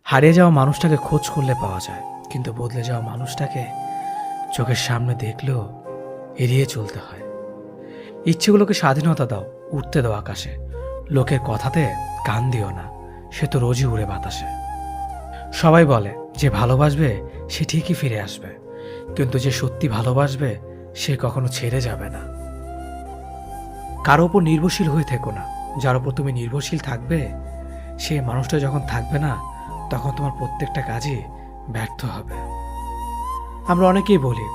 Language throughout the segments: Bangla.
হারিয়ে যাওয়া মানুষটাকে খোঁজ করলে পাওয়া যায়, কিন্তু বদলে যাওয়া মানুষটাকে চোখের সামনে দেখলেও এড়িয়ে চলতে হয়। ইচ্ছেগুলোকে স্বাধীনতা দাও, উঠতে দাও আকাশে। লোকের কথাতে কান দিও না, সে তো রোজই উড়ে বাতাসে। সবাই বলে যে ভালোবাসবে সে ঠিকই ফিরে আসবে, কিন্তু যে সত্যি ভালোবাসবে সে কখনো ছেড়ে যাবে না। কারো উপর নির্ভরশীল হয়ে থেকো না। যার উপর তুমি নির্ভরশীল থাকবে সে মানুষটা যখন থাকবে না, তখন তোমার প্রত্যেকটা কাজই ব্যর্থ হবে। আমরা অনেকেই বলি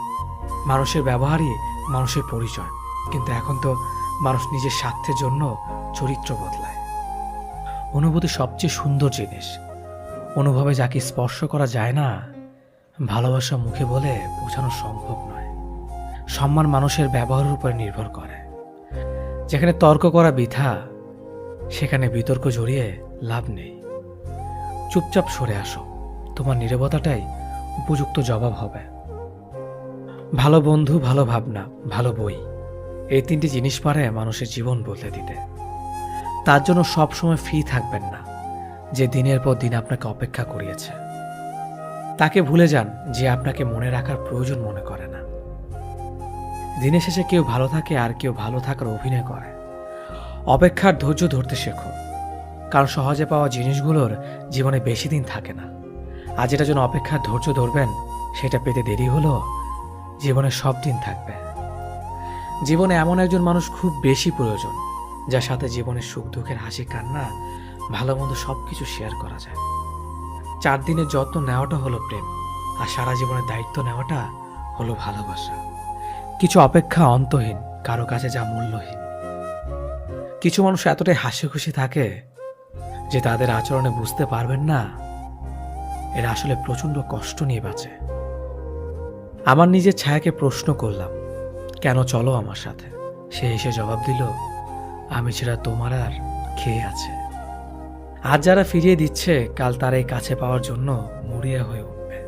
মানুষের ব্যবহারই মানুষের পরিচয়, কিন্তু এখন তো মানুষ নিজের স্বার্থের জন্য চরিত্র বদলায়। অনুভূতি সবচেয়ে সুন্দর জিনিস। অনুভবে যাকে স্পর্শ করা যায় না, ভালোবাসা মুখে বলে বোঝানো সম্ভব নয়। সম্মান মানুষের ব্যবহারের উপরে নির্ভর করে। যেখানে তর্ক করা বৃথা, সেখানে বিতর্ক জড়িয়ে লাভ নেই। চুপচাপ সরে আসো, তোমার নীরবতাটাই উপযুক্ত জবাব হবে। ভালো বন্ধু, ভালো ভাবনা, ভালো বই, এই তিনটি জিনিস পারে মানুষের জীবন বদলে দিতে। তার জন্য সবসময় ফ্রি থাকবেন না যে দিনের পর দিন আপনাকে অপেক্ষা করিয়েছে। তাকে ভুলে যান যে আপনাকে মনে রাখার প্রয়োজন মনে করে না। দিনের শেষে কেউ ভালো থাকে আর কেউ ভালো থাকার অভিনয় করে। অপেক্ষার ধৈর্য ধরতে শেখো, কারণ সহজে পাওয়া জিনিসগুলোর জীবনে বেশি দিন থাকে না। আর যেটার জন্য অপেক্ষার ধৈর্য ধরবেন সেটা পেতে দেরি হলো জীবনে সব দিন থাকবে। জীবনে এমন একজন মানুষ খুব বেশি প্রয়োজন, যার সাথে জীবনের সুখ দুঃখের হাসি কান্না ভালো মন্দ সবকিছু শেয়ার করা যায়। 4 দিনের যত্ন নেওয়াটা হলো প্রেম, আর সারা জীবনের দায়িত্ব নেওয়াটা হলো ভালোবাসা। কিছু অপেক্ষা অন্তহীন, কারো কাছে যা মূল্যহীন। কিছু মানুষ এতটাই হাসি খুশি থাকে যে তাদের আচরণে বুঝতে পারবেন না এরা আসলে প্রচন্ড কষ্ট নিয়ে বাঁচে। আমার নিজের ছায়াকে প্রশ্ন করলাম, কেন চলো আমার সাথে? সে এসে জবাব দিল, আমি ছাড়া তোমার আর খেয়ে আছে। আজ যারা ফিরিয়ে দিচ্ছে, কাল তারাই কাছে পাওয়ার জন্য মরিয়া হয়ে উঠবে।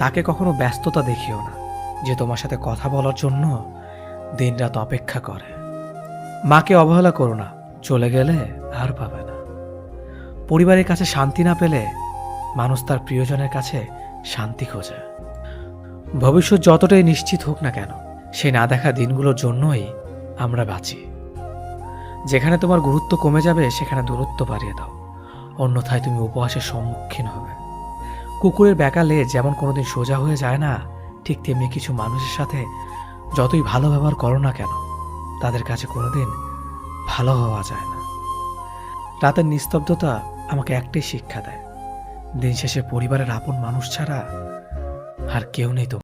তাকে কখনো ব্যস্ততা দেখিও না যে তোমার সাথে কথা বলার জন্য দিনরাত অপেক্ষা করে। মাকে অবহেলা করো না, চলে গেলে আর পাবে না। পরিবারের কাছে শান্তি না পেলে মানুষ তার প্রিয়জনের কাছে শান্তি খোঁজে। ভবিষ্যৎ যতটাই নিশ্চিত হোক না কেন, সে না দেখা দিনগুলোর জন্যই আমরা বাঁচি। যেখানে তোমার গুরুত্ব কমে যাবে সেখানে দূরত্ব বাড়িয়ে দাও, অন্যথায় তুমি উপহাসের সম্মুখীন হবে। কুকুরের বেকালে যেমন কোনোদিন সোজা হয়ে যায় না, ঠিক তেমনি কিছু মানুষের সাথে যতই ভালো ব্যবহার করো না কেন, তাদের কাছে কোনোদিন ভালো হওয়া যায় না। রাতের নিস্তব্ধতা আমাকে একটাই শিক্ষা দেয়, দিন শেষে পরিবারের আপন মানুষ ছাড়া আর কেউ নেই।